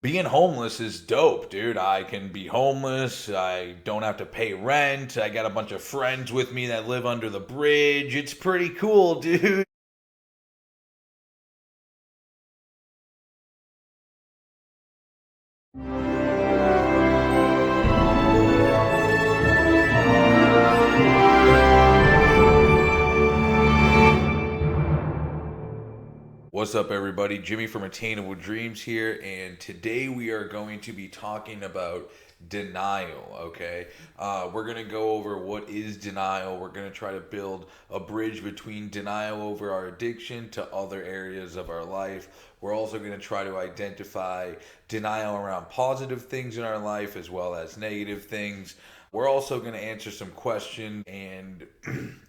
Being homeless is dope, dude. I can be homeless. I don't have to pay rent. I got a bunch of friends with me that live under the bridge. It's pretty cool, dude. What's up, everybody? Jimmy from Attainable Dreams here, and today we are going to be talking about denial. Okay, we're gonna go over what is denial. We're gonna try to build a bridge between denial over our addiction to other areas of our life. We're also gonna try to identify denial around positive things in our life as well as negative things. We're also going to answer some questions and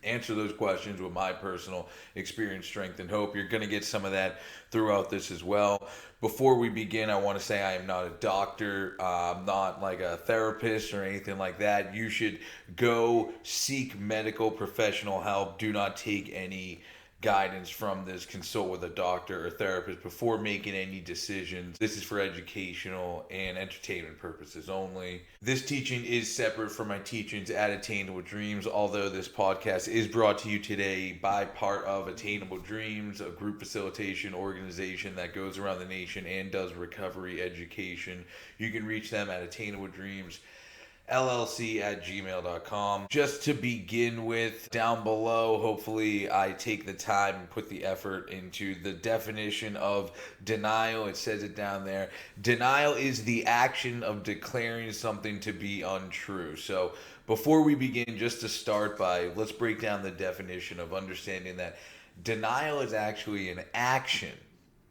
answer those questions with my personal experience, strength, and hope. You're going to get some of that throughout this as well. Before we begin, I want to say I am not a doctor. I'm not like a therapist or anything like that. You should go seek medical professional help. Do not take any guidance from this. Consult with a doctor or therapist before making any decisions. This is for educational and entertainment purposes only. This teaching is separate from my teachings at Attainable Dreams, although this podcast is brought to you today by part of Attainable Dreams, a group facilitation organization that goes around the nation and does recovery education. You can reach them at Attainable Dreams llc@gmail.com. Just to begin with, down below, hopefully I take the time and put the effort into the definition of denial. It says it down there. Denial is the action of declaring something to be untrue. So before we begin, just to start by, let's break down the definition of understanding that denial is actually an action.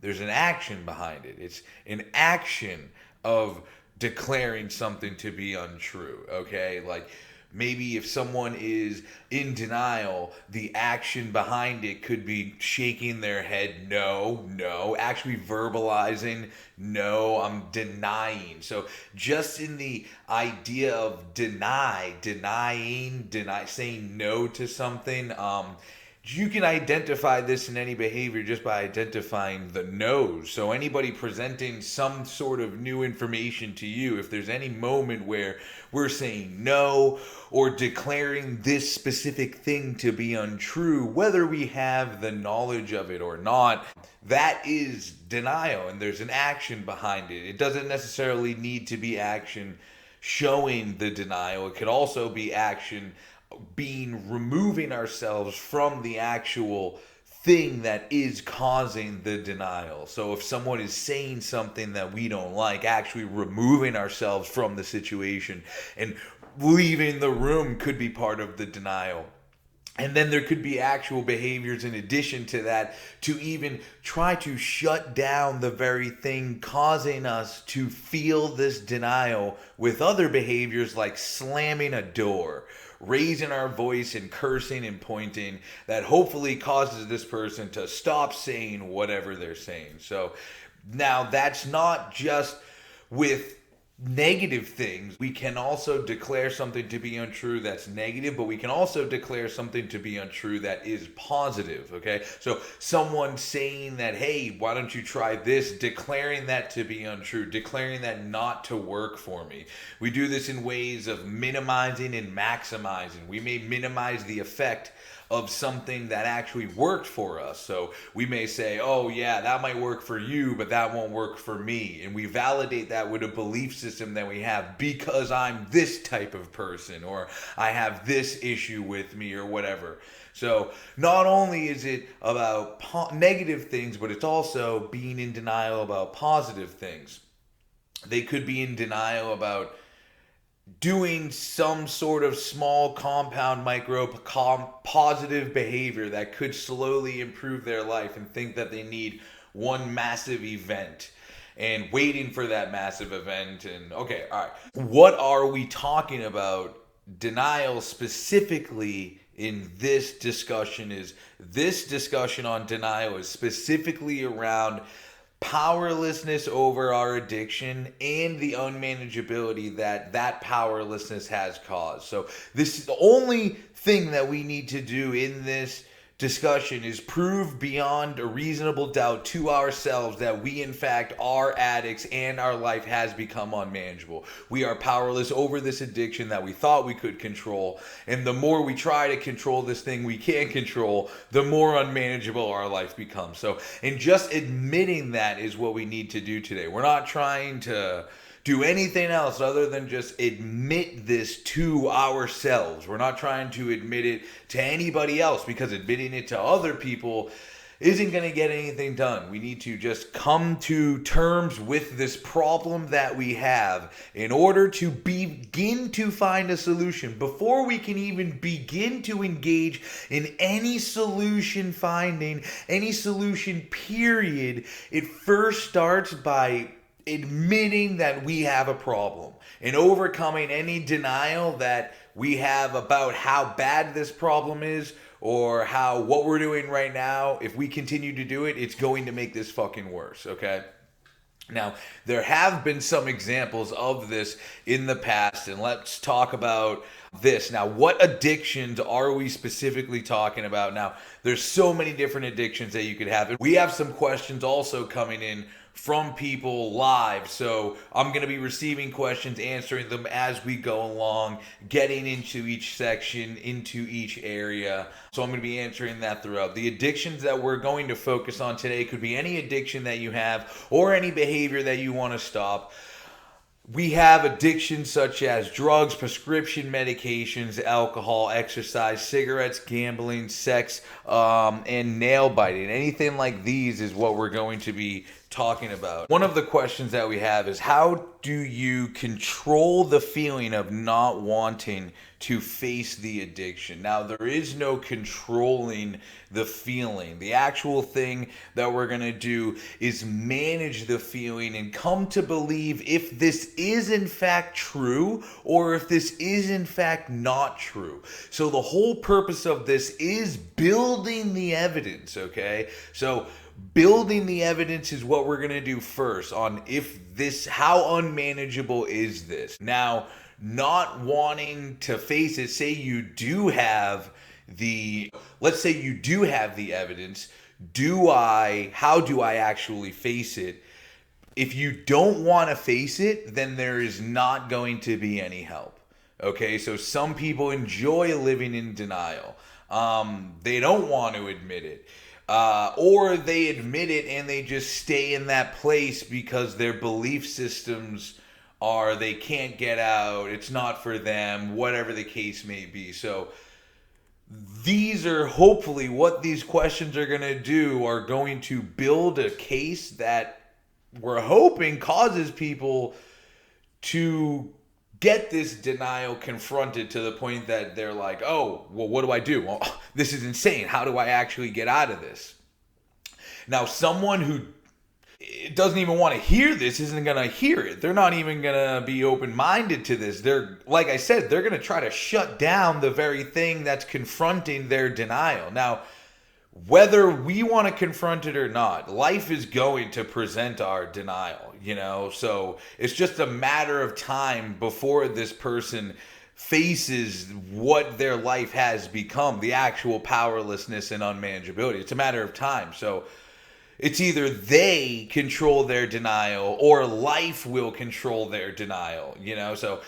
There's an action behind it. It's an action of declaring something to be untrue, okay? Like maybe if someone is in denial, the action behind it could be shaking their head, no, actually verbalizing, no, I'm denying. So just in the idea of denying, saying no to something, you can identify this in any behavior just by identifying the no's. So anybody presenting some sort of new information to you, if there's any moment where we're saying no or declaring this specific thing to be untrue, whether we have the knowledge of it or not, that is denial, and there's an action behind it. It doesn't necessarily need to be action showing the denial. It could also be action being removing ourselves from the actual thing that is causing the denial. So if someone is saying something that we don't like, actually removing ourselves from the situation and leaving the room could be part of the denial. And then there could be actual behaviors in addition to that to even try to shut down the very thing causing us to feel this denial with other behaviors like slamming a door, raising our voice and cursing and pointing that hopefully causes this person to stop saying whatever they're saying. So now that's not just with negative things. We can also declare something to be untrue that's negative, but we can also declare something to be untrue that is positive, okay? So someone saying that, hey, why don't you try this, declaring that to be untrue, declaring that not to work for me. We do this in ways of minimizing and maximizing. We may minimize the effect of something that actually worked for us. So we may say, oh yeah, that might work for you, but that won't work for me. And we validate that with a belief system that we have because I'm this type of person, or I have this issue with me, or whatever. So not only is it about negative things, but it's also being in denial about positive things. They could be in denial about doing some sort of small compound positive behavior that could slowly improve their life and think that they need one massive event and waiting for that massive event. And okay, all right, what are we talking about? Denial specifically in this discussion is this discussion on denial is specifically around powerlessness over our addiction and the unmanageability that that powerlessness has caused. So this is the only thing that we need to do in this discussion is prove beyond a reasonable doubt to ourselves that we in fact are addicts and our life has become unmanageable. We are powerless over this addiction that we thought we could control, and the more we try to control this thing we can't control, the more unmanageable our life becomes. So, and just admitting that is what we need to do today. We're not trying to do anything else other than just admit this to ourselves. We're not trying to admit it to anybody else, because admitting it to other people isn't going to get anything done. We need to just come to terms with this problem that we have in order to begin to find a solution. Before we can even begin to engage in any solution finding, any solution period, it first starts by admitting that we have a problem and overcoming any denial that we have about how bad this problem is, or how what we're doing right now, if we continue to do it, it's going to make this fucking worse, okay? Now, there have been some examples of this in the past, and let's talk about this. Now, what addictions are we specifically talking about? Now, there's so many different addictions that you could have. We have some questions also coming in from people live, so I'm going to be receiving questions, answering them as we go along, getting into each section, into each area. So I'm going to be answering that throughout. The addictions that we're going to focus on today could be any addiction that you have or any behavior that you want to stop. We have addictions such as drugs, prescription medications, alcohol, exercise, cigarettes, gambling, sex, and nail biting. Anything like these is what we're going to be talking about. One of the questions that we have is, how do you control the feeling of not wanting to face the addiction? Now, there is no controlling the feeling. The actual thing that we're going to do is manage the feeling and come to believe if this is in fact true or if this is in fact not true. So the whole purpose of this is building the evidence, okay? So building the evidence is what we're going to do first on how unmanageable is this. Now, not wanting to face it, let's say you do have the evidence, how do I actually face it? If you don't want to face it, then there is not going to be any help. Okay, so some people enjoy living in denial. They don't want to admit it. Or they admit it and they just stay in that place because their belief systems are they can't get out, it's not for them, whatever the case may be. So these are hopefully what these questions are going to do, are going to build a case that we're hoping causes people to get this denial confronted to the point that they're like, oh, well, what do I do? Well, this is insane. How do I actually get out of this? Now, someone who doesn't even want to hear this isn't going to hear it. They're not even going to be open-minded to this. Like I said, they're going to try to shut down the very thing that's confronting their denial. Now, whether we want to confront it or not, life is going to present our denial, so it's just a matter of time before this person faces what their life has become, the actual powerlessness and unmanageability. It's a matter of time. So it's either they control their denial or life will control their denial, so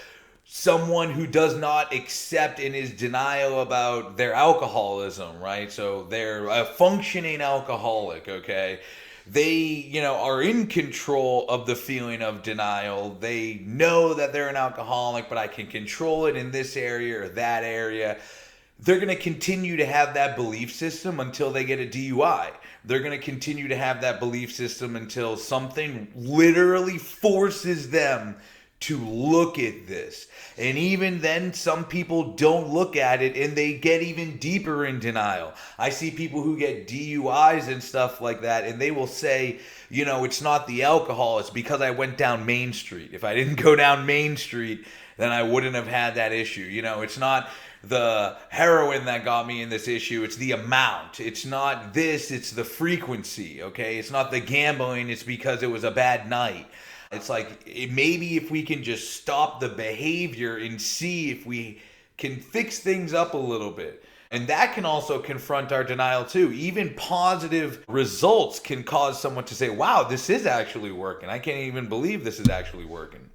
someone who does not accept and is denial about their alcoholism, right? So they're a functioning alcoholic, okay? They, are in control of the feeling of denial. They know that they're an alcoholic, but I can control it in this area or that area. They're going to continue to have that belief system until they get a DUI. They're going to continue to have that belief system until something literally forces them to look at this. And even then, some people don't look at it and they get even deeper in denial. I see people who get DUIs and stuff like that, and they will say, it's not the alcohol, it's because I went down Main Street. If I didn't go down Main Street, then I wouldn't have had that issue. It's not the heroin that got me in this issue, it's the amount. It's not this, it's the frequency, okay? It's not the gambling, it's because it was a bad night. It's like, maybe if we can just stop the behavior and see if we can fix things up a little bit. And that can also confront our denial too. Even positive results can cause someone to say, wow, this is actually working. I can't even believe this is actually working.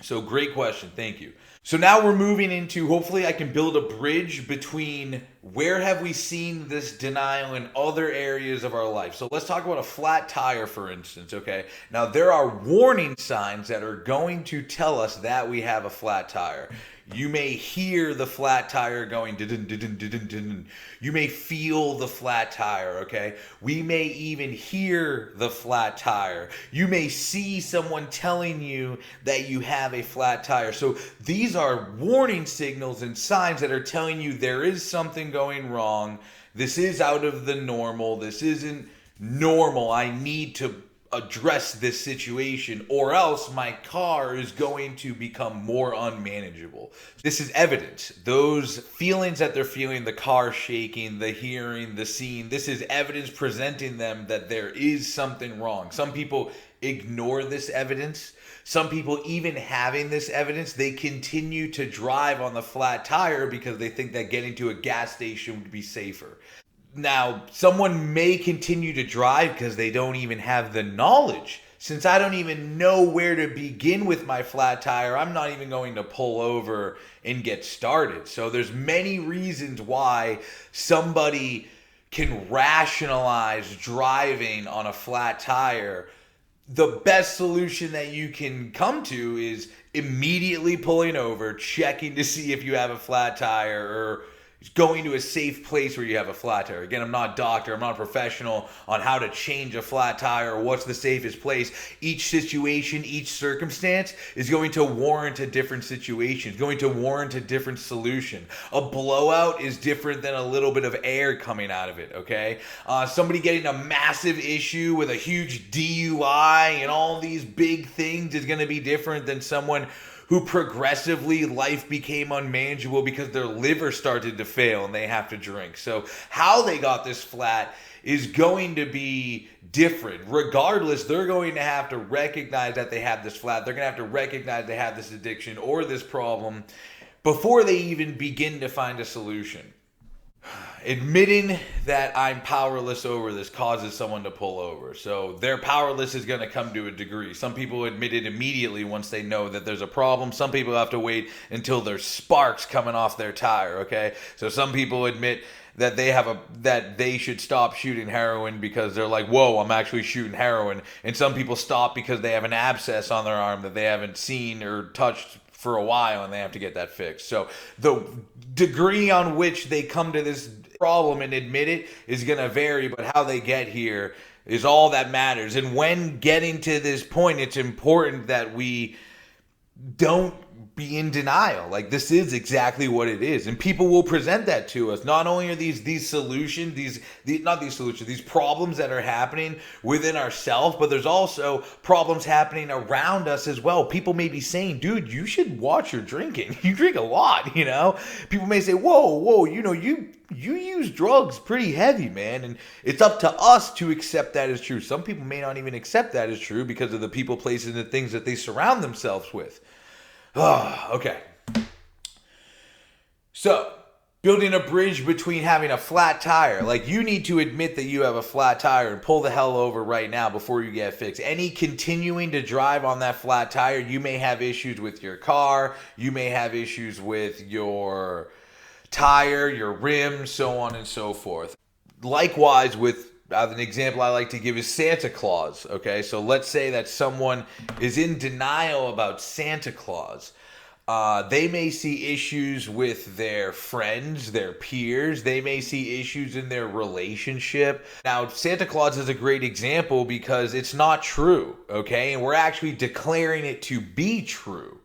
So great question. Thank you. So now we're moving into, hopefully I can build a bridge between where have we seen this denial in other areas of our life. So let's talk about a flat tire, for instance, okay? Now there are warning signs that are going to tell us that we have a flat tire. You may hear the flat tire going didn't didn't didn't didn't. You may feel the flat tire, okay? We may even hear the flat tire. You may see someone telling you that you have a flat tire. So these are warning signals and signs that are telling you there is something going wrong. This is out of the normal. This isn't normal. I need to address this situation or else my car is going to become more unmanageable. This is evidence. Those feelings that they're feeling, the car shaking, the hearing, the seeing, this is evidence presenting them that there is something wrong. Some people ignore this evidence. Some people, even having this evidence, they continue to drive on the flat tire because they think that getting to a gas station would be safer. Now, someone may continue to drive because they don't even have the knowledge. Since I don't even know where to begin with my flat tire, I'm not even going to pull over and get started. So there's many reasons why somebody can rationalize driving on a flat tire. The best solution that you can come to is immediately pulling over, checking to see if you have a flat tire, or going to a safe place where you have a flat tire. Again, I'm not a doctor, I'm not a professional on how to change a flat tire or what's the safest place. Each situation, each circumstance is going to warrant a different situation, it's going to warrant a different solution. A blowout is different than a little bit of air coming out of it, okay? Somebody getting a massive issue with a huge DUI and all these big things is going to be different than someone who progressively life became unmanageable because their liver started to fail and they have to drink. So how they got this flat is going to be different. Regardless, they're going to have to recognize that they have this flat. They're going to have to recognize they have this addiction or this problem before they even begin to find a solution. Admitting that I'm powerless over this causes someone to pull over. So their powerless is going to come to a degree. Some people admit it immediately once they know that there's a problem. Some people have to wait until there's sparks coming off their tire, okay? So some people admit that they should stop shooting heroin because they're like, whoa, I'm actually shooting heroin. And some people stop because they have an abscess on their arm that they haven't seen or touched for a while and they have to get that fixed. So the degree on which they come to this problem and admit it is going to vary, but how they get here is all that matters. And when getting to this point, it's important that we don't be in denial. Like, this is exactly what it is, and people will present that to us. Not only are these solutions, these problems that are happening within ourselves, but there's also problems happening around us as well. People may be saying, dude, you should watch your drinking. You drink a lot, you know? People may say, whoa, you know, you use drugs pretty heavy, man. And it's up to us to accept that as true. Some people may not even accept that as true because of the people, places, and the things that they surround themselves with. Okay. So, building a bridge between having a flat tire. Like, you need to admit that you have a flat tire and pull the hell over right now before you get fixed. Any continuing to drive on that flat tire, you may have issues with your car. You may have issues with your tire, your rim, so on and so forth. Likewise with an example I like to give is Santa Claus, okay? So let's say that someone is in denial about Santa Claus. They may see issues with their friends, their peers. They may see issues in their relationship. Now, Santa Claus is a great example because it's not true, okay? And we're actually declaring it to be true.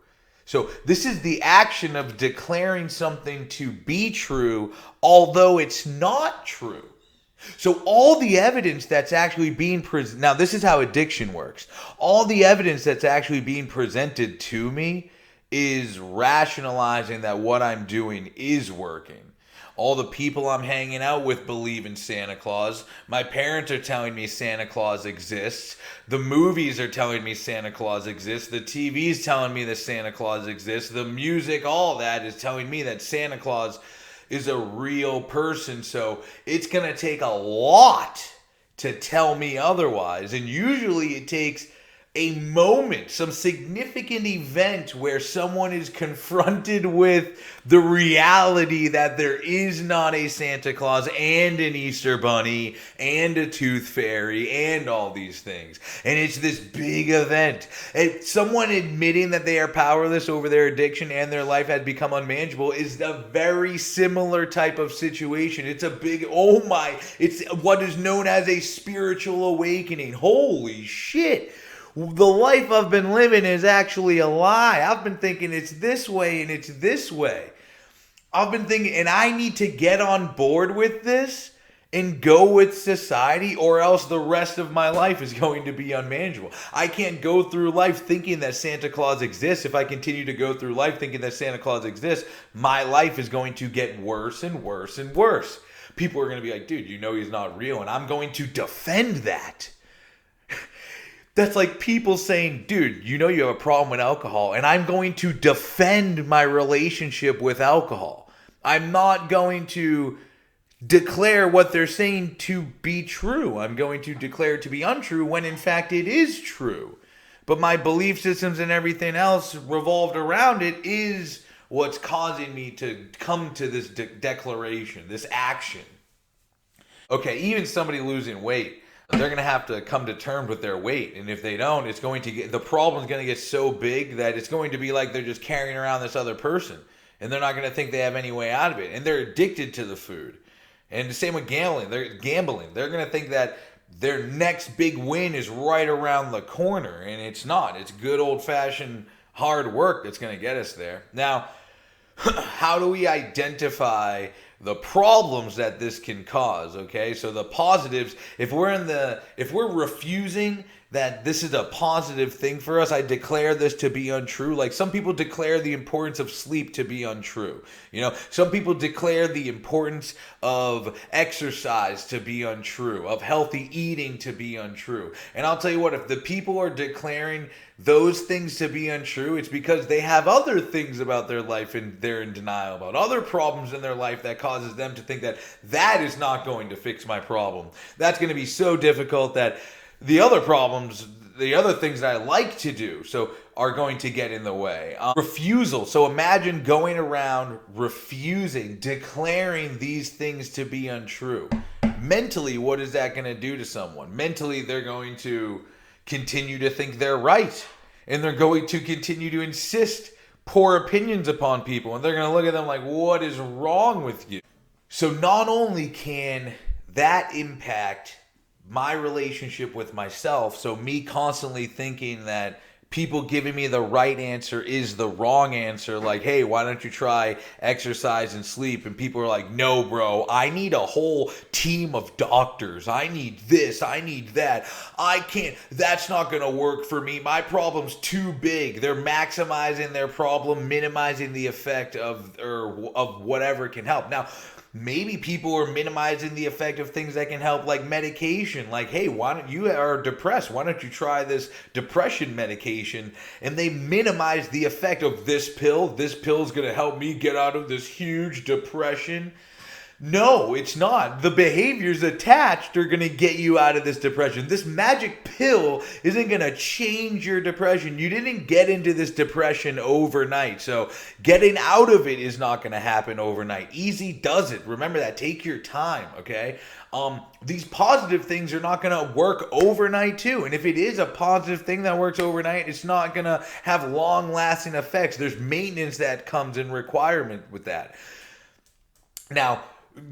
So this is the action of declaring something to be true, although it's not true. So all the evidence that's actually being presented, now this is how addiction works. All the evidence that's actually being presented to me is rationalizing that what I'm doing is working. All the people I'm hanging out with believe in Santa Claus. My parents are telling me Santa Claus exists. The movies are telling me Santa Claus exists. The TV's telling me that Santa Claus exists. The music, all that is telling me that Santa Claus is a real person. So it's going to take a lot to tell me otherwise. And usually it takes a moment, some significant event where someone is confronted with the reality that there is not a Santa Claus and an Easter Bunny and a Tooth Fairy and all these things. And it's this big event. And someone admitting that they are powerless over their addiction and their life had become unmanageable is a very similar type of situation. It's a big, it's what is known as a spiritual awakening. Holy shit. The life I've been living is actually a lie. I've been thinking it's this way and it's this way. I've been thinking, and I need to get on board with this and go with society, or else the rest of my life is going to be unmanageable. I can't go through life thinking that Santa Claus exists. If I continue to go through life thinking that Santa Claus exists, my life is going to get worse and worse and worse. People are going to be like, dude, you know he's not real. And I'm going to defend that. That's like people saying, dude, you know you have a problem with alcohol, and I'm going to defend my relationship with alcohol. I'm not going to declare what they're saying to be true. I'm going to declare it to be untrue when in fact it is true. But my belief systems and everything else revolved around it is what's causing me to come to this declaration, this action. Okay, even somebody losing weight, they're going to have to come to terms with their weight. And if they don't, the problem's going to get so big that it's going to be like they're just carrying around this other person. And they're not going to think they have any way out of it. And they're addicted to the food. And the same with gambling. They're going to think that their next big win is right around the corner. And it's not. It's good old-fashioned hard work that's going to get us there. Now, how do we identify the problems that this can cause? Okay, so the positives, if we're refusing that this is a positive thing for us, I declare this to be untrue. Like some people declare the importance of sleep to be untrue. You know, some people declare the importance of exercise to be untrue, of healthy eating to be untrue. And I'll tell you what, if the people are declaring those things to be untrue, it's because they have other things about their life and they're in denial about other problems in their life that causes them to think that that is not going to fix my problem. That's going to be so difficult that the other problems, the other things that I like to do, are going to get in the way. Refusal. So imagine going around refusing, declaring these things to be untrue. Mentally, what is that going to do to someone? Mentally, they're going to continue to think they're right. And they're going to continue to insist poor opinions upon people. And they're going to look at them like, what is wrong with you? So not only can that impact my relationship with myself, so me constantly thinking that people giving me the right answer is the wrong answer, like, hey, why don't you try exercise and sleep? And people are like, no, bro, I need a whole team of doctors. I need this, I need that. I can't, that's not going to work for me. My problem's too big. They're maximizing their problem, minimizing the effect of whatever can help. Now, maybe people are minimizing the effect of things that can help, like medication. Like, hey, why don't you are depressed? Why don't you try this depression medication? And they minimize the effect of this pill. This pill is going to help me get out of this huge depression. No, it's not. The behaviors attached are going to get you out of this depression. This magic pill isn't going to change your depression. You didn't get into this depression overnight. So getting out of it is not going to happen overnight. Easy does it. Remember that. Take your time, okay? These positive things are not going to work overnight too. And if it is a positive thing that works overnight, it's not going to have long-lasting effects. There's maintenance that comes in requirement with that. Now,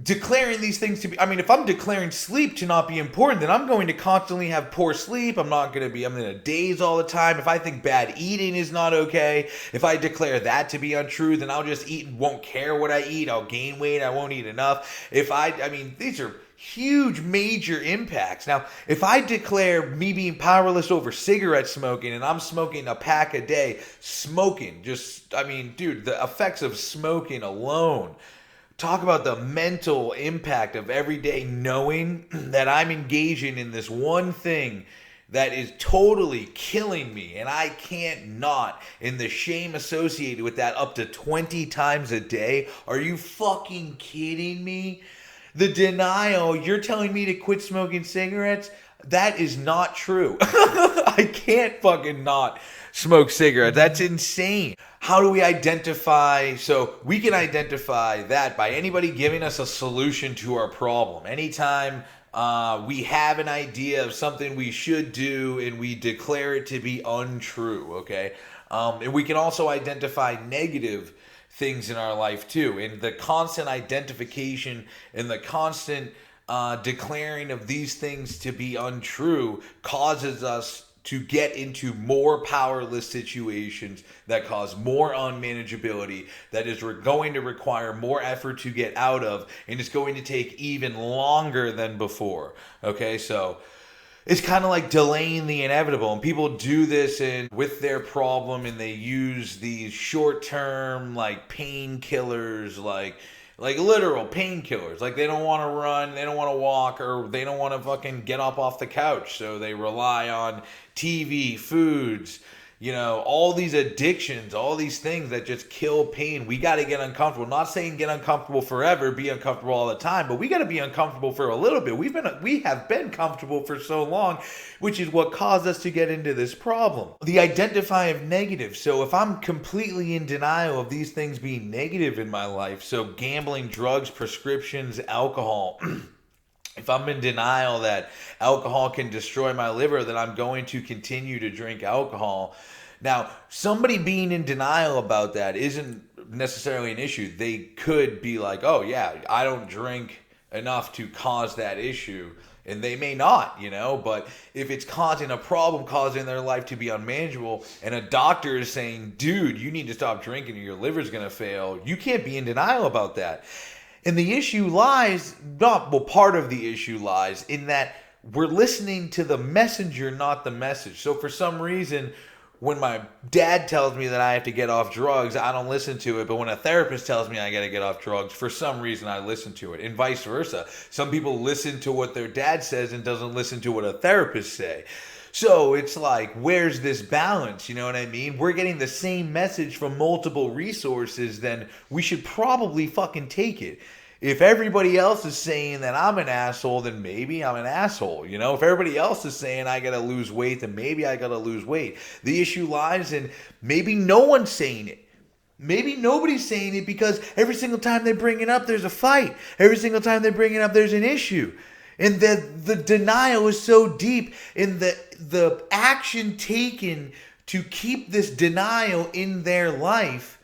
declaring these things to be, if I'm declaring sleep to not be important, then I'm going to constantly have poor sleep. I'm going to daze all the time. If I think bad eating is not okay, if I declare that to be untrue, then I'll just eat and won't care what I eat. I'll gain weight. I won't eat enough. These are huge, major impacts. Now, if I declare me being powerless over cigarette smoking and I'm smoking a pack a day, the effects of smoking alone. Talk about the mental impact of every day knowing that I'm engaging in this one thing that is totally killing me, and I can't not. And the shame associated with that up to 20 times a day. Are you fucking kidding me? The denial, you're telling me to quit smoking cigarettes? That is not true. I can't fucking not smoke cigarettes. That's insane. How do we identify? So we can identify that by anybody giving us a solution to our problem. Anytime we have an idea of something we should do and we declare it to be untrue, okay? And we can also identify negative things in our life too. And the constant identification and the constant declaring of these things to be untrue causes us to get into more powerless situations that cause more unmanageability, that is going to require more effort to get out of, and it's going to take even longer than before. Okay, so it's kind of like delaying the inevitable, and people do this with their problem, and they use these short-term like painkillers, like literal painkillers. Like they don't want to run, they don't want to walk, or they don't want to fucking get up off the couch. So they rely on TV, foods, all these addictions, all these things that just kill pain. We got to get uncomfortable. Not saying get uncomfortable forever, be uncomfortable all the time, but we got to be uncomfortable for a little bit. We have been comfortable for so long, which is what caused us to get into this problem. The identify of negative. So if I'm completely in denial of these things being negative in my life, so gambling, drugs, prescriptions, alcohol, if I'm in denial that alcohol can destroy my liver, then I'm going to continue to drink alcohol. Now, somebody being in denial about that isn't necessarily an issue. They could be like, oh yeah, I don't drink enough to cause that issue. And they may not, but if it's causing a problem, causing their life to be unmanageable, and a doctor is saying, dude, you need to stop drinking or your liver's going to fail, you can't be in denial about that. And the issue lies, part of the issue lies in that we're listening to the messenger, not the message. So for some reason, when my dad tells me that I have to get off drugs, I don't listen to it. But when a therapist tells me I got to get off drugs, for some reason I listen to it, and vice versa. Some people listen to what their dad says and doesn't listen to what a therapist say. So it's like, where's this balance? You know what I mean? We're getting the same message from multiple resources, then we should probably fucking take it. If everybody else is saying that I'm an asshole, then maybe I'm an asshole. If everybody else is saying I gotta lose weight, then maybe I gotta lose weight. The issue lies in maybe no one's saying it. Maybe nobody's saying it because every single time they bring it up, there's a fight. Every single time they bring it up, there's an issue. And the denial is so deep, and the action taken to keep this denial in their life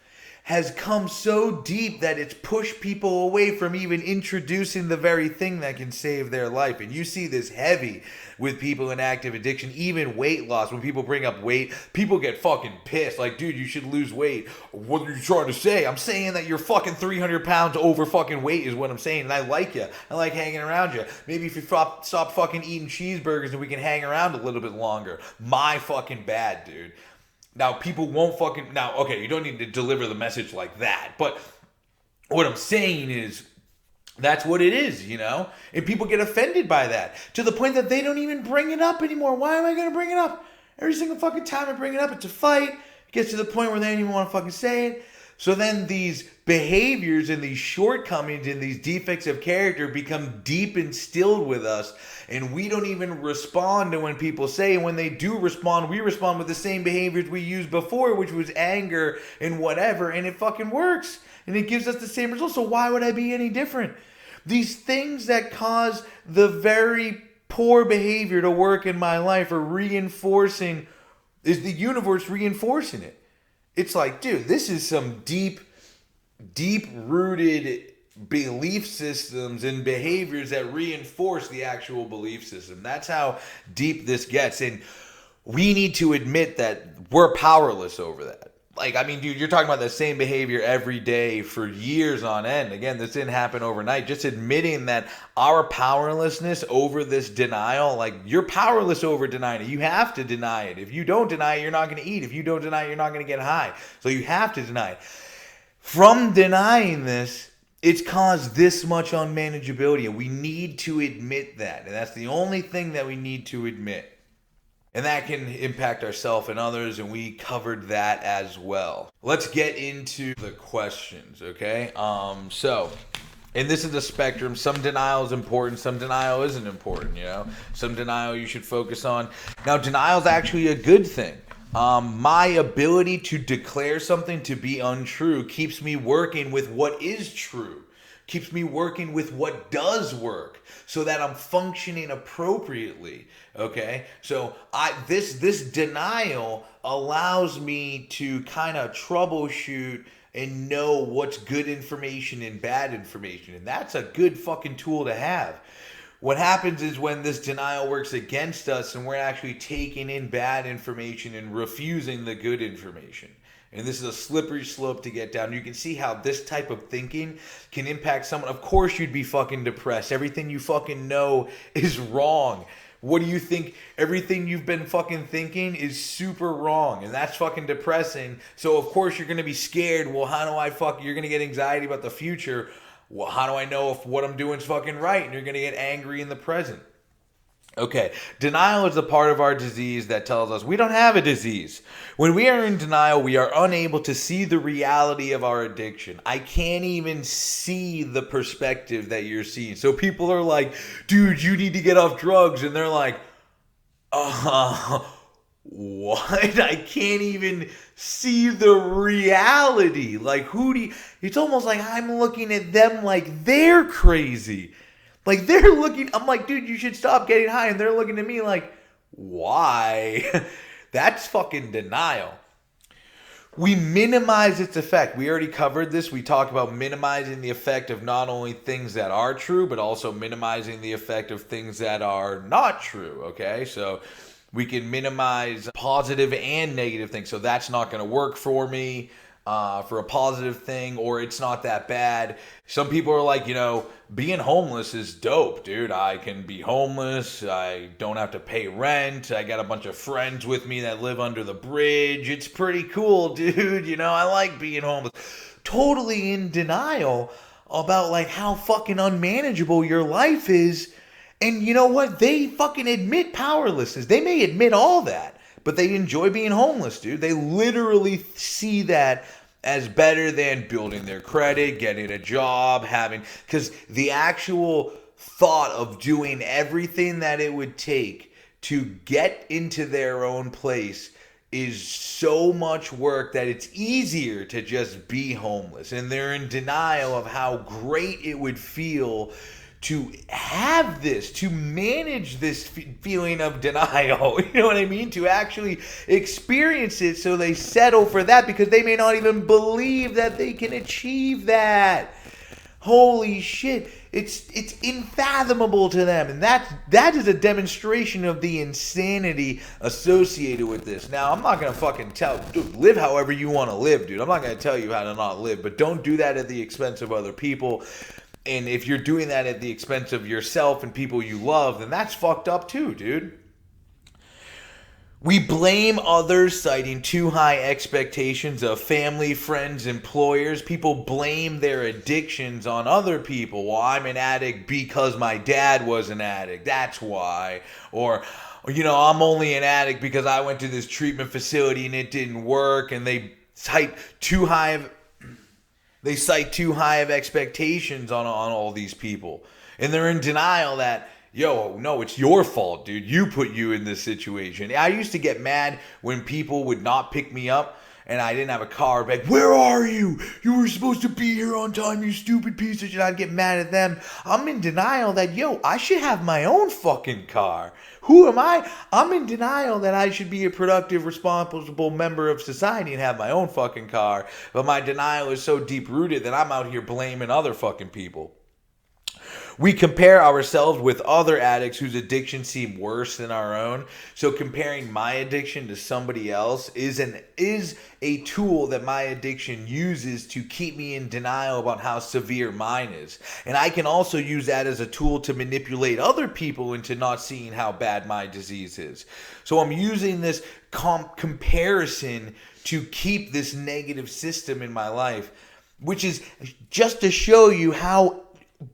has come so deep that it's pushed people away from even introducing the very thing that can save their life. And you see this heavy with people in active addiction, even weight loss. When people bring up weight, people get fucking pissed. Like, dude, you should lose weight. What are you trying to say? I'm saying that you're fucking 300 pounds over fucking weight is what I'm saying. And I like you. I like hanging around you. Maybe if you stop fucking eating cheeseburgers and we can hang around a little bit longer. My fucking bad, dude. Now, people won't fucking... Now, okay, you don't need to deliver the message like that. But what I'm saying is, that's what it is, And people get offended by that. To the point that they don't even bring it up anymore. Why am I going to bring it up? Every single fucking time I bring it up, it's a fight. It gets to the point where they don't even want to fucking say it. So then these behaviors and these shortcomings and these defects of character become deep instilled with us, and we don't even respond to when people say, and when they do respond, we respond with the same behaviors we used before, which was anger and whatever, and it fucking works, and it gives us the same results. So why would I be any different? These things that cause the very poor behavior to work in my life are reinforcing, is the universe reinforcing it. It's like, dude, this is some deep-rooted belief systems and behaviors that reinforce the actual belief system. That's how deep this gets. And we need to admit that we're powerless over that. Like, I mean, dude, you're talking about the same behavior every day for years on end. Again, this didn't happen overnight. Just admitting that our powerlessness over this denial, like, you're powerless over denying it. You have to deny it. If you don't deny it, you're not going to eat. If you don't deny it, you're not going to get high. So you have to deny it. From denying this, it's caused this much unmanageability. And we need to admit that. And that's the only thing that we need to admit. And that can impact ourselves and others, and we covered that as well. Let's get into the questions, okay? And this is a spectrum. Some denial is important, some denial isn't important, you know? Some denial you should focus on. Now, denial is actually a good thing. My ability to declare something to be untrue keeps me working with what is true. Keeps me working with what does work, so that I'm functioning appropriately. Okay, so this denial allows me to kind of troubleshoot and know what's good information and bad information, and that's a good fucking tool to have. What happens is when this denial works against us and we're actually taking in bad information and refusing the good information. And this is a slippery slope to get down. You can see how this type of thinking can impact someone. Of course you'd be fucking depressed. Everything you fucking know is wrong. What do you think? Everything you've been fucking thinking is super wrong. And that's fucking depressing. So of course you're going to be scared. Well, how do I you're going to get anxiety about the future. Well, how do I know if what I'm doing is fucking right? And you're going to get angry in the present. Okay, denial is the part of our disease that tells us we don't have a disease. When we are in denial, we are unable to see the reality of our addiction. I can't even see the perspective that you're seeing. So people are like, dude, you need to get off drugs. And they're like, what? I can't even see the reality. Like, it's almost like I'm looking at them like they're crazy. Like, they're looking, I'm like, dude, you should stop getting high. And they're looking at me like, why? That's fucking denial. We minimize its effect. We already covered this. We talked about minimizing the effect of not only things that are true, but also minimizing the effect of things that are not true, okay? So we can minimize positive and negative things. So that's not going to work for me. For a positive thing, or it's not that bad. Some people are like, being homeless is dope, dude. I can be homeless. I don't have to pay rent. I got a bunch of friends with me that live under the bridge. It's pretty cool, dude. I like being homeless. Totally in denial about like how fucking unmanageable your life is. And you know what? They fucking admit powerlessness. They may admit all that, but they enjoy being homeless, dude. They literally see that as better than building their credit, getting a job, because the actual thought of doing everything that it would take to get into their own place is so much work that it's easier to just be homeless. And they're in denial of how great it would feel to have this, to manage this feeling of denial, you know what I mean? To actually experience it, so they settle for that because they may not even believe that they can achieve that. Holy shit, it's unfathomable to them, and that is a demonstration of the insanity associated with this. Now, I'm not gonna fucking dude, live however you want to live, dude. I'm not gonna tell you how to not live, but don't do that at the expense of other people. And if you're doing that at the expense of yourself and people you love, then that's fucked up too, dude. We blame others, citing too high expectations of family, friends, employers. People blame their addictions on other people. Well, I'm an addict because my dad was an addict. That's why. Or, I'm only an addict because I went to this treatment facility and it didn't work. And they cite too high of expectations on all these people. And they're in denial that, no, it's your fault, dude. You put you in this situation. I used to get mad when people would not pick me up and I didn't have a car. Like, where are you? You were supposed to be here on time, you stupid piece of shit. I'd get mad at them. I'm in denial that, I should have my own fucking car. Who am I? I'm in denial that I should be a productive, responsible member of society and have my own fucking car. But my denial is so deep-rooted that I'm out here blaming other fucking people. We compare ourselves with other addicts whose addictions seem worse than our own. So comparing my addiction to somebody else is a tool that my addiction uses to keep me in denial about how severe mine is. And I can also use that as a tool to manipulate other people into not seeing how bad my disease is. So I'm using this comparison to keep this negative system in my life, which is just to show you how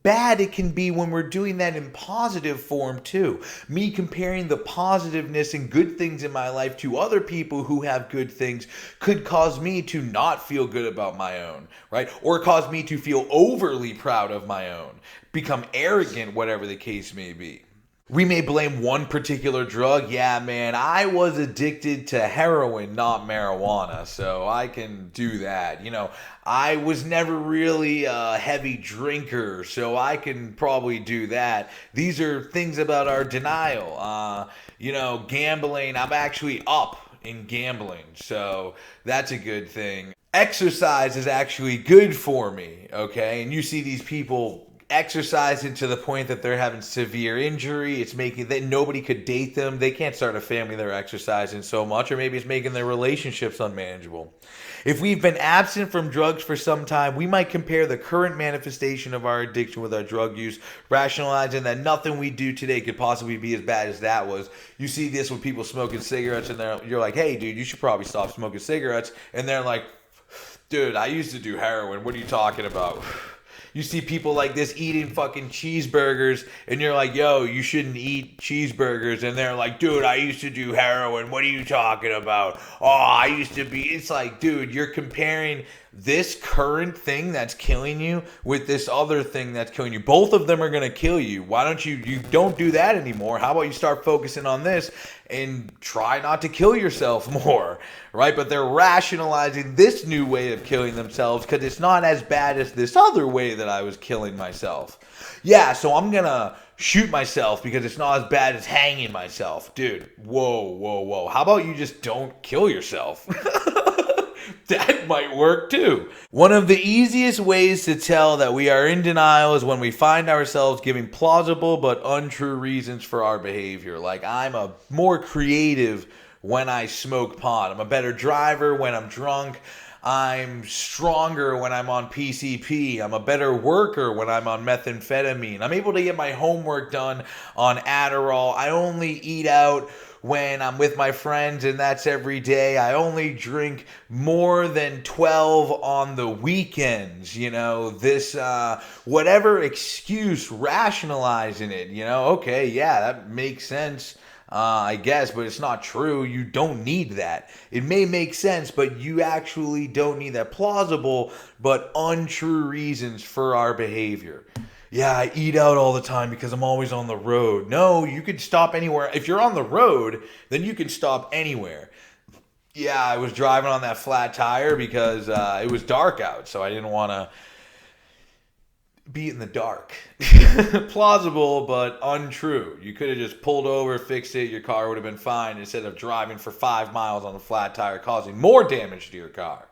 bad it can be when we're doing that in positive form too. Me comparing the positiveness and good things in my life to other people who have good things could cause me to not feel good about my own, right? Or cause me to feel overly proud of my own, become arrogant, whatever the case may be. We may blame one particular drug. Yeah, man, I was addicted to heroin, not marijuana, so I can do that. I was never really a heavy drinker, so I can probably do that. These are things about our denial. Gambling, I'm actually up in gambling, so that's a good thing. Exercise is actually good for me, okay? And you see these people exercising to the point that they're having severe injury. It's making that nobody could date them. They can't start a family. They're exercising so much, or maybe it's making their relationships unmanageable. If we've been absent from drugs for some time, we might compare the current manifestation of our addiction with our drug use, rationalizing that nothing we do today could possibly be as bad as that was. You see this with people smoking cigarettes, and you're like, hey, dude, you should probably stop smoking cigarettes. And they're like, dude, I used to do heroin. What are you talking about? You see people like this eating fucking cheeseburgers, and you're like, yo, you shouldn't eat cheeseburgers. And they're like, dude, I used to do heroin. What are you talking about? Oh, I used to be. It's like, dude, you're comparing this current thing that's killing you with this other thing that's killing you. Both of them are going to kill you. Why don't you don't do that anymore? How about you start focusing on this and try not to kill yourself more, right? But they're rationalizing this new way of killing themselves because it's not as bad as this other way that I was killing myself. Yeah, so I'm going to shoot myself because it's not as bad as hanging myself. Dude, whoa. How about you just don't kill yourself? That might work too. One of the easiest ways to tell that we are in denial is when we find ourselves giving plausible but untrue reasons for our behavior. Like, I'm a more creative when I smoke pot. I'm a better driver when I'm drunk. I'm stronger when I'm on PCP. I'm a better worker when I'm on methamphetamine. I'm able to get my homework done on Adderall. I only eat out when I'm with my friends, and that's every day. I only drink more than 12 on the weekends. This whatever excuse, rationalizing it. Okay, yeah, that makes sense, I guess, but it's not true. You don't need that. It may make sense, but you actually don't need that. Plausible but untrue reasons for our behavior. Yeah, I eat out all the time because I'm always on the road. No, you could stop anywhere. If you're on the road, then you can stop anywhere. Yeah, I was driving on that flat tire because it was dark out, so I didn't want to be in the dark. Plausible, but untrue. You could have just pulled over, fixed it, your car would have been fine instead of driving for 5 miles on a flat tire, causing more damage to your car.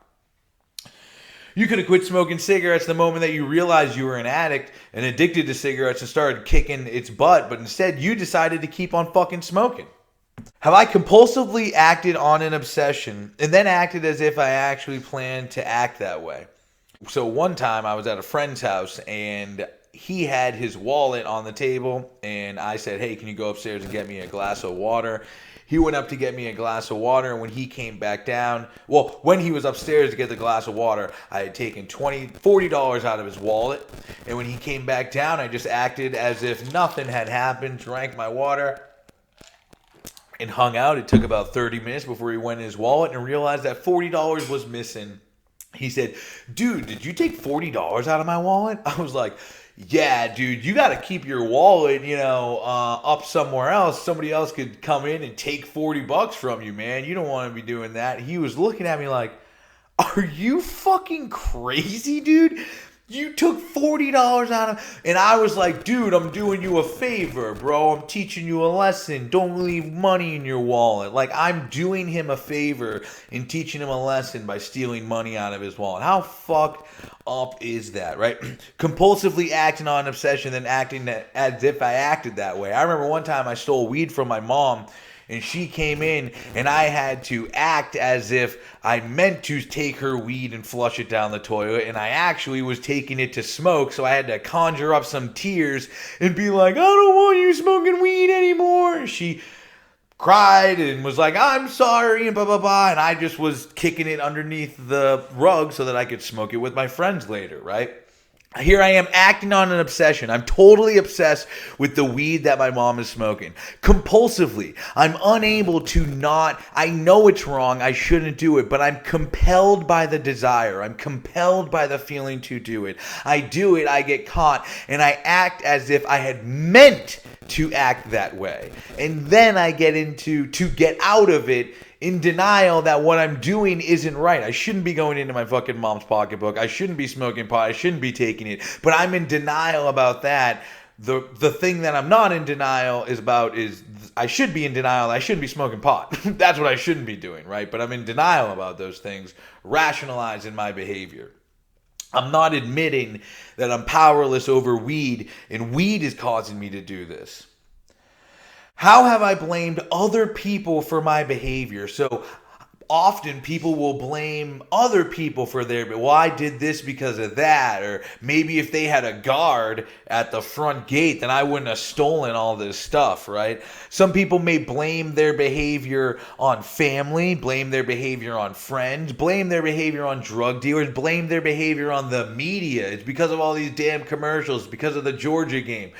You could have quit smoking cigarettes the moment that you realized you were an addict and addicted to cigarettes and started kicking its butt, but instead you decided to keep on fucking smoking. Have I compulsively acted on an obsession and then acted as if I actually planned to act that way? So one time I was at a friend's house and he had his wallet on the table and I said, hey, can you go upstairs and get me a glass of water? He went up to get me a glass of water, and when he came back down, when he was upstairs to get the glass of water, I had taken $40 out of his wallet, and when he came back down, I just acted as if nothing had happened, drank my water, and hung out. It took about 30 minutes before he went in his wallet and realized that $40 was missing. He said, dude, did you take $40 out of my wallet? I was like, yeah, dude, you got to keep your wallet, up somewhere else. Somebody else could come in and take $40 from you, man. You don't want to be doing that. He was looking at me like, are you fucking crazy, dude? You took $40 out of... And I was like, dude, I'm doing you a favor, bro. I'm teaching you a lesson. Don't leave money in your wallet. Like, I'm doing him a favor and teaching him a lesson by stealing money out of his wallet. How fucked up is that, right? Compulsively acting on an obsession and acting as if I acted that way. I remember one time I stole weed from my mom, and she came in, and I had to act as if I meant to take her weed and flush it down the toilet, and I actually was taking it to smoke, so I had to conjure up some tears and be like, I don't want you smoking weed anymore. She cried and was like, I'm sorry, and blah, blah, blah, and I just was kicking it underneath the rug so that I could smoke it with my friends later, right? Here I am acting on an obsession. I'm totally obsessed with the weed that my mom is smoking. Compulsively. I'm unable to not. I know it's wrong. I shouldn't do it. But I'm compelled by the desire. I'm compelled by the feeling to do it. I do it. I get caught. And I act as if I had meant to act that way. And then I get into, to get out of it, in denial that what I'm doing isn't right. I shouldn't be going into my fucking mom's pocketbook. I shouldn't be smoking pot. I shouldn't be taking it. But I'm in denial about that. The thing that I'm not in denial is I should be in denial. I shouldn't be smoking pot. That's what I shouldn't be doing, right? But I'm in denial about those things, rationalizing my behavior. I'm not admitting that I'm powerless over weed, and weed is causing me to do this. How have I blamed other people for my behavior? So often people will blame other people for well, I did this because of that. Or maybe if they had a guard at the front gate, then I wouldn't have stolen all this stuff, right? Some people may blame their behavior on family, blame their behavior on friends, blame their behavior on drug dealers, blame their behavior on the media. It's because of all these damn commercials, because of the Georgia game.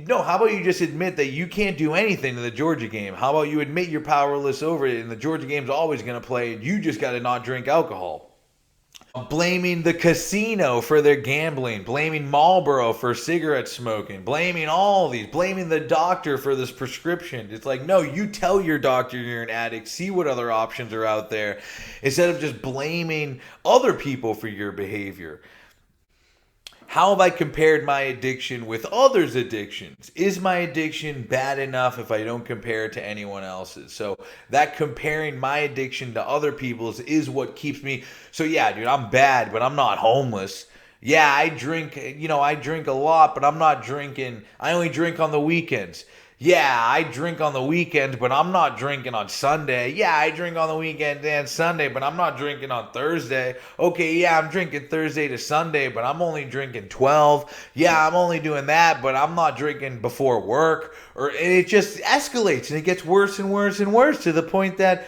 No, how about you just admit that you can't do anything in the Georgia game? How about you admit you're powerless over it and the Georgia game's always going to play and you just got to not drink alcohol? Blaming the casino for their gambling, blaming Marlboro for cigarette smoking, blaming all these, blaming the doctor for this prescription. It's like, no, you tell your doctor you're an addict, see what other options are out there, instead of just blaming other people for your behavior. How have I compared my addiction with others' addictions? Is my addiction bad enough if I don't compare it to anyone else's? So that comparing my addiction to other people's is what keeps me. So yeah, dude, I'm bad, but I'm not homeless. Yeah, I drink a lot, but I'm not drinking. I only drink on the weekends. Yeah, I drink on the weekends, but I'm not drinking on Sunday. Yeah, I drink on the weekend and Sunday, but I'm not drinking on Thursday. Okay, yeah, I'm drinking Thursday to Sunday, but I'm only drinking 12. Yeah, I'm only doing that, but I'm not drinking before work. And it just escalates, and it gets worse and worse and worse to the point that,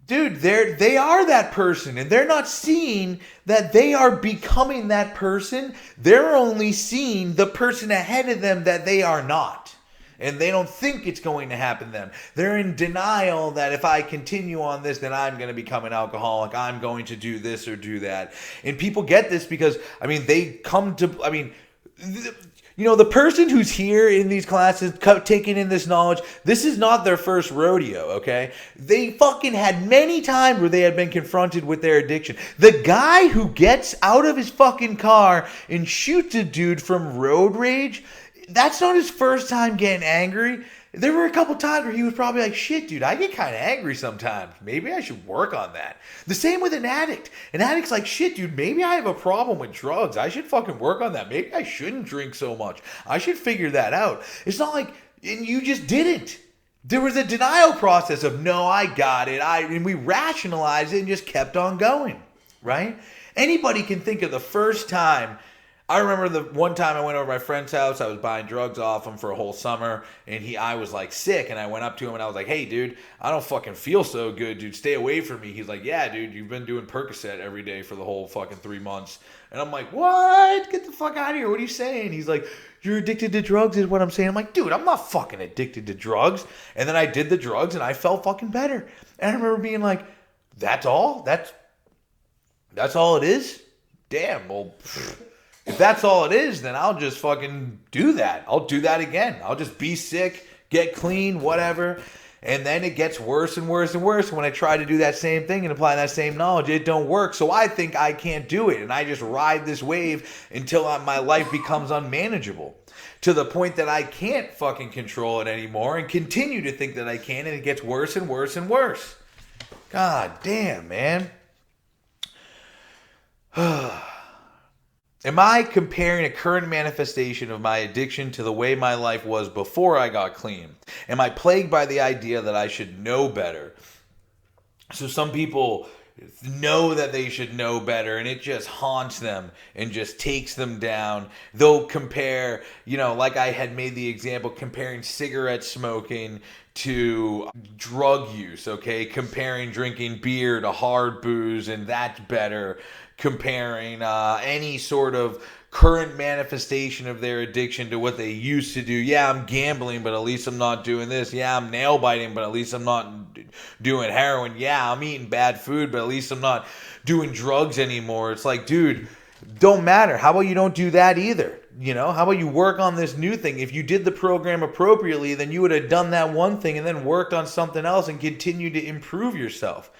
dude, they are that person, and they're not seeing that they are becoming that person. They're only seeing the person ahead of them that they are not. And they don't think it's going to happen to them. They're in denial that if I continue on this, then I'm going to become an alcoholic. I'm going to do this or do that. And people get this because, they come to, the person who's here in these classes, taking in this knowledge, this is not their first rodeo, okay? They fucking had many times where they had been confronted with their addiction. The guy who gets out of his fucking car and shoots a dude from road rage, that's not his first time getting angry. There were a couple times where he was probably like, shit, dude, I get kind of angry sometimes. Maybe I should work on that. The same with an addict. An addict's like, shit, dude, maybe I have a problem with drugs. I should fucking work on that. Maybe I shouldn't drink so much. I should figure that out. It's not like, and you just didn't. There was a denial process of, no, I got it. And we rationalized it and just kept on going, right? Anybody can think of the first time. I remember the one time I went over to my friend's house. I was buying drugs off him for a whole summer, and I was like sick, and I went up to him and I was like, hey, dude, I don't fucking feel so good, dude. Stay away from me. He's like, yeah, dude, you've been doing Percocet every day for the whole fucking 3 months. And I'm like, what? Get the fuck out of here. What are you saying? He's like, you're addicted to drugs is what I'm saying. I'm like, dude, I'm not fucking addicted to drugs. And then I did the drugs, and I felt fucking better. And I remember being like, that's all? That's all it is? Damn, well, if that's all it is, then I'll just fucking do that. I'll do that again. I'll just be sick, get clean, whatever. And then it gets worse and worse and worse. When I try to do that same thing and apply that same knowledge, it don't work. So I think I can't do it. And I just ride this wave until my life becomes unmanageable. To the point that I can't fucking control it anymore and continue to think that I can. And it gets worse and worse and worse. God damn, man. Am I comparing a current manifestation of my addiction to the way my life was before I got clean? Am I plagued by the idea that I should know better? So some people know that they should know better, and it just haunts them and just takes them down. They'll compare, like I had made the example, comparing cigarette smoking to drug use, okay? Comparing drinking beer to hard booze, and that's better. Comparing any sort of current manifestation of their addiction to what they used to do. Yeah, I'm gambling, but at least I'm not doing this. Yeah, I'm nail biting, but at least I'm not doing heroin. Yeah, I'm eating bad food, but at least I'm not doing drugs anymore. It's like, dude, don't matter. How about you don't do that either? You know, how about you work on this new thing? If you did the program appropriately, then you would have done that one thing and then worked on something else and continued to improve yourself.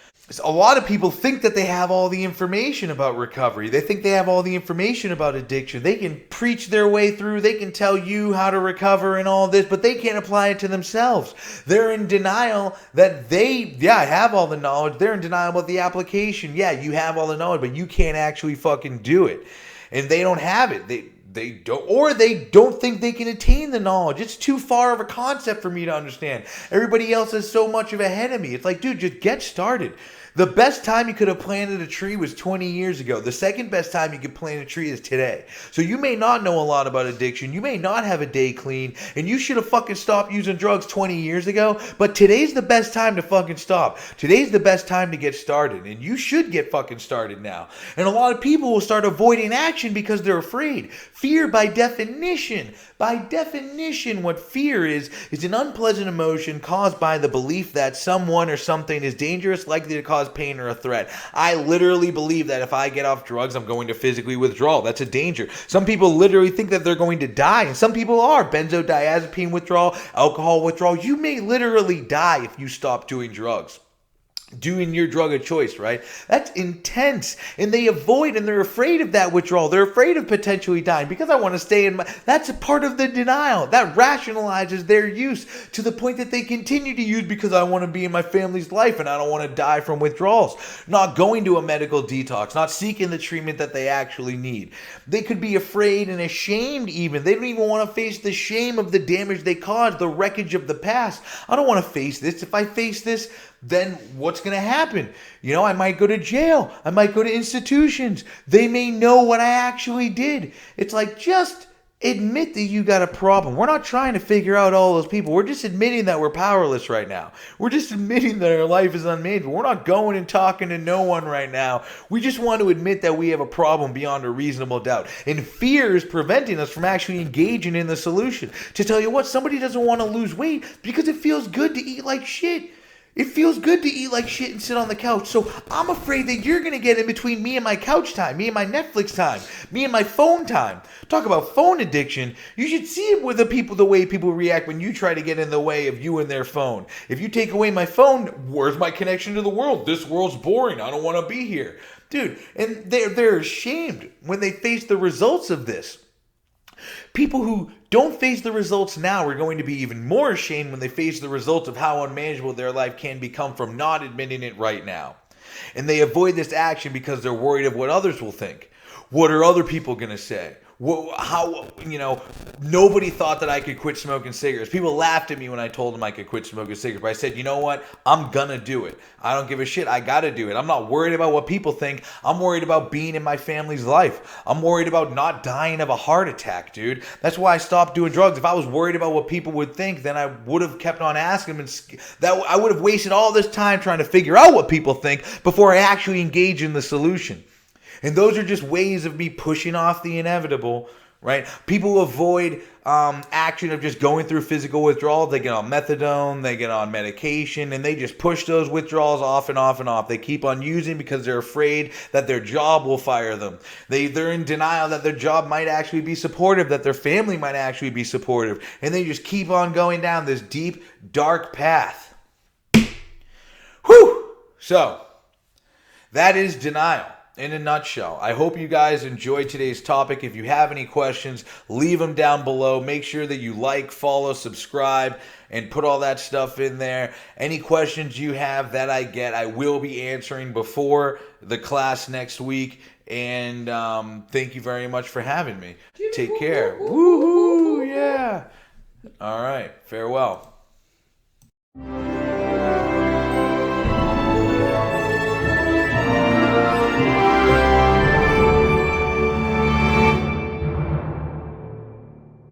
A lot of people think that they have all the information about recovery. They think they have all the information about addiction. They can preach their way through. They can tell you how to recover and all this, but they can't apply it to themselves. They're in denial that they, have all the knowledge. They're in denial about the application. Yeah, you have all the knowledge, but you can't actually fucking do it. And they don't have it. They don't think they can attain the knowledge. It's too far of a concept for me to understand. Everybody else is so much of ahead of me. It's like, dude, just get started. The best time you could have planted a tree was 20 years ago. The second best time you could plant a tree is today. So you may not know a lot about addiction. You may not have a day clean. And you should have fucking stopped using drugs 20 years ago. But today's the best time to fucking stop. Today's the best time to get started. And you should get fucking started now. And a lot of people will start avoiding action because they're afraid. Fear by definition. What fear is an unpleasant emotion caused by the belief that someone or something is dangerous, likely to cause pain or a threat. I literally believe that if I get off drugs, I'm going to physically withdraw. That's a danger. Some people literally think that they're going to die, and some people are. Benzodiazepine withdrawal, alcohol withdrawal. You may literally die if you stop doing drugs. Doing your drug of choice, right? That's intense. And they avoid and they're afraid of that withdrawal. They're afraid of potentially dying because I want to stay in my... That's a part of the denial. That rationalizes their use to the point that they continue to use because I want to be in my family's life and I don't want to die from withdrawals. Not going to a medical detox, not seeking the treatment that they actually need. They could be afraid and ashamed even. They don't even want to face the shame of the damage they caused, the wreckage of the past. I don't want to face this. If I face this, then what's going to happen? You know, I might go to jail. I might go to institutions. They may know what I actually did. It's like, just admit that you got a problem. We're not trying to figure out all those people. We're just admitting that we're powerless right now. We're just admitting that our life is unmanageable. We're not going and talking to no one right now. We just want to admit that we have a problem beyond a reasonable doubt. And fear is preventing us from actually engaging in the solution. To tell you what, somebody doesn't want to lose weight because it feels good to eat like shit. It feels good to eat like shit and sit on the couch. So I'm afraid that you're going to get in between me and my couch time, me and my Netflix time, me and my phone time. Talk about phone addiction. You should see it with the way people react when you try to get in the way of you and their phone. If you take away my phone, where's my connection to the world? This world's boring. I don't want to be here. Dude, and they're ashamed when they face the results of this. People who don't face the results now are going to be even more ashamed when they face the results of how unmanageable their life can become from not admitting it right now. And they avoid this action because they're worried of what others will think. What are other people going to say? Nobody thought that I could quit smoking cigarettes. People laughed at me when I told them I could quit smoking cigarettes. But I said, you know what? I'm going to do it. I don't give a shit. I got to do it. I'm not worried about what people think. I'm worried about being in my family's life. I'm worried about not dying of a heart attack, dude. That's why I stopped doing drugs. If I was worried about what people would think, then I would have kept on asking them. I would have wasted all this time trying to figure out what people think before I actually engage in the solution. And those are just ways of me pushing off the inevitable, right? People avoid action of just going through physical withdrawals. They get on methadone, they get on medication, and they just push those withdrawals off and off and off. They keep on using because they're afraid that their job will fire them. They're in denial that their job might actually be supportive, that their family might actually be supportive. And they just keep on going down this deep, dark path. Whew! So, that is denial. In a nutshell. I hope you guys enjoyed today's topic. If you have any questions, leave them down below. Make sure that you like, follow, subscribe, and put all that stuff in there. Any questions you have that I get, I will be answering before the class next week. And thank you very much for having me. Take care. Woohoo! Yeah. All right. Farewell.